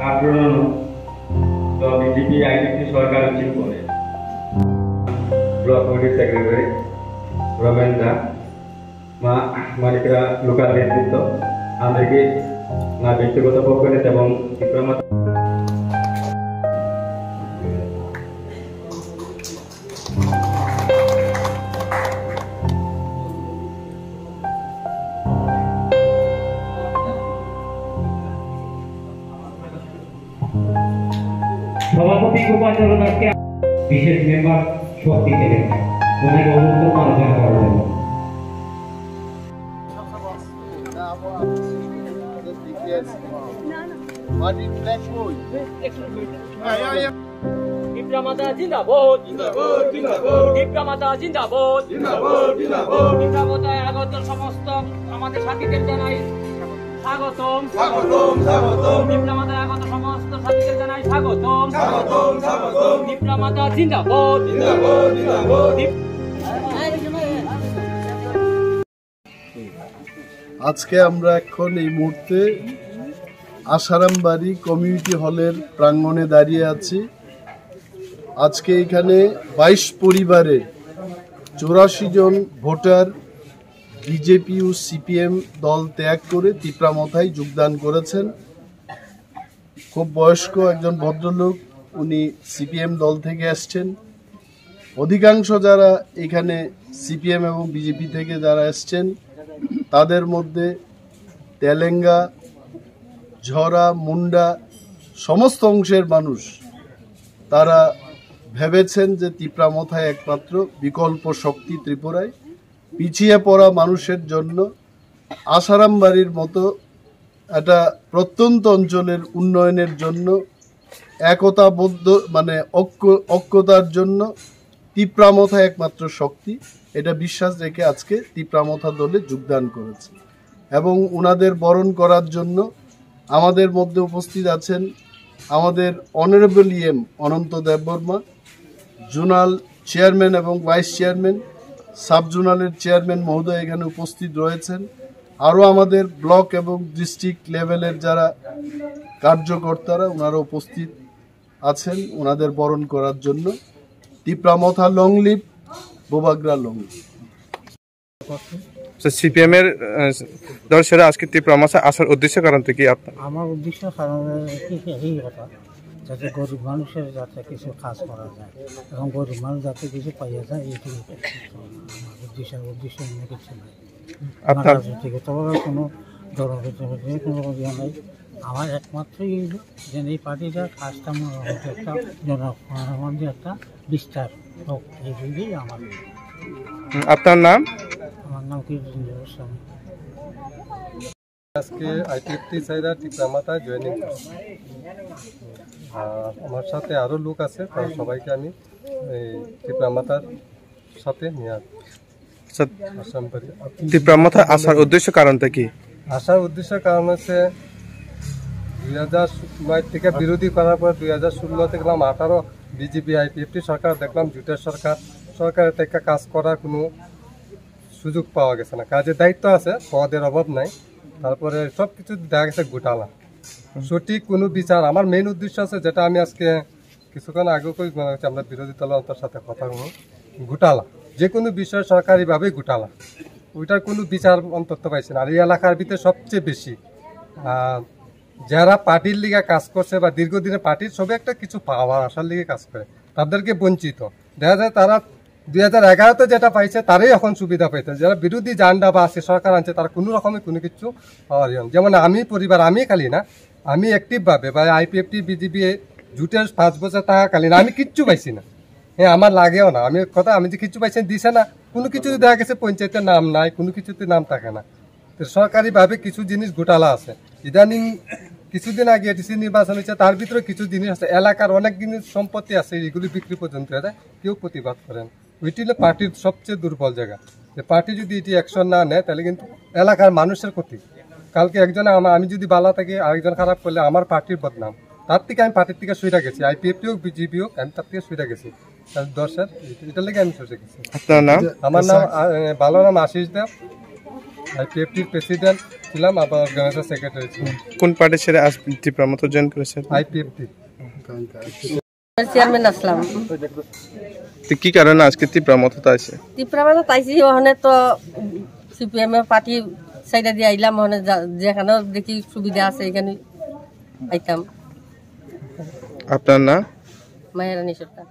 আন্দোলন তো BJP IDP সরকার উচিত করে ব্লক কমিটির সেক্রেটারি রমেন দা మన ఇక్కడ లోకల్ నేతృత్వం అందరికీ నా వ్యక్తిగత పక్ష এবং সভাপতি গোপালচরণ আজকে বিশেষ মেম্বার শক্তি দেবেন ওনাকে অনুরোধ আলোচনা করা হবে। ডিপ্লোমাতা জিন্দাবাদ জিন্দাবাদ জিন্দাবাদ ডিপ্লোমাতা জিন্দাবাদ জিন্দাবাদ জিন্দাবাদ ডিপ্লোমাতায় আগত সমস্ত আমাদের সাথীদের জানাই স্বাগতম স্বাগতম স্বাগতম ডিপ্লোমাতায় আগত সমস্ত সাথীদের জানাই স্বাগতম স্বাগতম স্বাগতম ডিপ্লোমাতা জিন্দাবাদ জিন্দাবাদ জিন্দাবাদ। আজকে আমরা এখন এই মুহূর্তে আসারামবাড়ি কমিউনিটি হলের প্রাঙ্গণে দাঁড়িয়ে আছি। আজকে এখানে 22 পরিবারের 84 জন ভোটার বিজেপি ও সিপিএম দল ত্যাগ করে তিপ্রামথায় যোগদান করেছেন। খুব বয়স্ক একজন ভদ্রলোক, উনি সিপিএম দল থেকে আসছেন। অধিকাংশ যারা এখানে সিপিএম এবং বিজেপি থেকে যারা আসছেন তাদের মধ্যে তেলেঙ্গা, ঝরা, মুন্ডা সমস্ত অংশের মানুষ তারা ভেবেছেন যে তিপ্রামথায় একমাত্র বিকল্প শক্তি ত্রিপুরায়। পিছিয়ে পড়া মানুষের জন্য আসারামবাড়ির মতো একটা প্রত্যন্ত অঞ্চলের উন্নয়নের জন্য একতাবদ্ধ ঐক্যতার জন্য তিপ্রামথা একমাত্র শক্তি, এটা বিশ্বাস রেখে আজকে তিপ্রামথা দলে যোগদান করেছে। এবং ওনাদের বরণ করার জন্য আমাদের মধ্যে উপস্থিত আছেন আমাদের অনারেবল ইএম অনন্ত দেববর্মা, জোনাল চেয়ারম্যান এবং ভাইস চেয়ারম্যান, সাব জোনালের চেয়ারম্যান মহোদয় এখানে উপস্থিত রয়েছেন। আরও আমাদের ব্লক এবং ডিস্ট্রিক্ট লেভেলের যারা কার্যকর্তারা ওনারা উপস্থিত আছেন ওনাদের বরণ করার জন্য। Tipra Motha long live, বোবাগ্রা long live. CPM এর দর্শকরা আজকে তিপ্রামথা আসার উদ্দেশ্য কারণ কি আপনার? আমার উদ্দেশ্য কারণ এই কথা যাতে গরিব মানুষের যাতে কিছু কাজ করা যায় এবং গরিব মানুষ যাতে কিছু পাইয়া যায় এইটুকু আমার উদ্দেশ্য অন্য কিছু নাই। আমার রাজনীতিগতভাবে কোনো দলগতভাবে কোনো ইয়ে নাই। আমার একমাত্রই যে এই পার্টিটা কাজটা একটা জনগণের একটা বিস্তার হোক, এই ভেবেই আমার। আপনার নাম? আমার নাম কীর্তিঞ্জয় গোস্বামী। আজকে আইটিএফটি সাইডা তিপ্রামথায় জয়েনিং করছি। আমার সাথে আরও লোক আছে, তার সবাইকে আমি এই তিপ্রামথার সাথে নিয়ে আসলাম। তিপ্রামথা আসার উদ্দেশ্য কারণটা কি? আসার উদ্দেশ্য কারণ হচ্ছে 2009 থেকে বিরোধী করার পর 2016 থেকে 18 বিজেপি আইপিএফটি সরকার দেখলাম জোটের সরকারের থেকে কাজ করার কোনো সুযোগ পাওয়া গেছে না। কাজের দায়িত্ব আছে, পদের অভাব নাই, তারপরে সব কিছু দেখা গেছে ঘোটালা, সঠিক কোনো বিচার। আমার মেইন উদ্দেশ্য আছে যেটা আমি আজকে কিছুক্ষণ আগেও আমরা বিরোধী দলের সাথে কথা বলবো, ঘোটালা যে কোনো বিষয় সরকারিভাবে ঘোটালা, ওইটার কোনো বিচার অন্তত পাইছে না। আর এই এলাকার ভিতরে সবচেয়ে বেশি যারা পার্টির লিগে কাজ করছে বা দীর্ঘদিনের পার্টির সবে একটা কিছু পাওয়ার আশার লিগে কাজ করে তাদেরকে বঞ্চিত দেখা যায়। তারা 2011-তে যেটা পাইছে তারাই এখন সুবিধা পাইতে, যারা বিরোধী জান্ডা বা আছে সরকার আনছে তারা কোনো রকমের কোনো কিছু পাওয়ার। যেমন আমি পরিবার, আমি খালি না, আমি অ্যাক্টিভভাবে বা আইপিএফটি বিজেপি জুটের 5 বছর থাকাকালীন আমি কিচ্ছু পাইছি না। হ্যাঁ, আমার লাগেও না। আমি যে কিছু পাইছেন দিছে না, কোনো কিছু দেখা গেছে পঞ্চায়েতের নাম নাই, কোনো কিছুতে নাম থাকে না। তো সরকারিভাবে কিছু জিনিস ঘোটালা আছে। ইদানিং কিছুদিন আগে এডিসি নির্বাচন হয়েছে, তার ভিতরে কিছু জিনিস আছে, এলাকার অনেক জিনিস সম্পত্তি আছে, এগুলি বিক্রি পর্যন্ত হয়ে যায়, কেউ প্রতিবাদ করেন। ওইটি হলো পার্টির সবচেয়ে দুর্বল জায়গা, যে পার্টি যদি এটি অ্যাকশন না নেয় তাহলে কিন্তু এলাকার মানুষের ক্ষতি। কালকে একজনে আমি যদি বালা থাকি, আরেকজন খারাপ করলে আমার পার্টির বদনাম। তার থেকে আমি পার্টির থেকে সইটা গেছি, আইপিএফটি হোক বিজেপি হোক, আমি তার থেকে সইটা গেছি। দর্শক এটার লেগে আমি সরে গেছি। আপনার নাম? আমার নাম ভালো নাম আশিস দেব। আইপিএফটির প্রেসিডেন্ট ছিলাম, আবার অর্গানাইজার সেক্রেটারি ছিলাম। কোন পার্টি ছেড়ে আজ ত্রিপুরা মতো জয়েন করেছেন? আইপিএফটি। চেয়ারম্যান আসলাম। তো কি কারণে আজকে ত্রিপুরা মতো আছে? ত্রিপুরা মানে তাইছি ওখানে তো সিপিএম এর পার্টি সাইডে দিয়ে আইলাম, ওখানে যেখানে দেখি সুবিধা আছে এখানে আইতাম। আপনার নাম? মায়েরানী সরকার।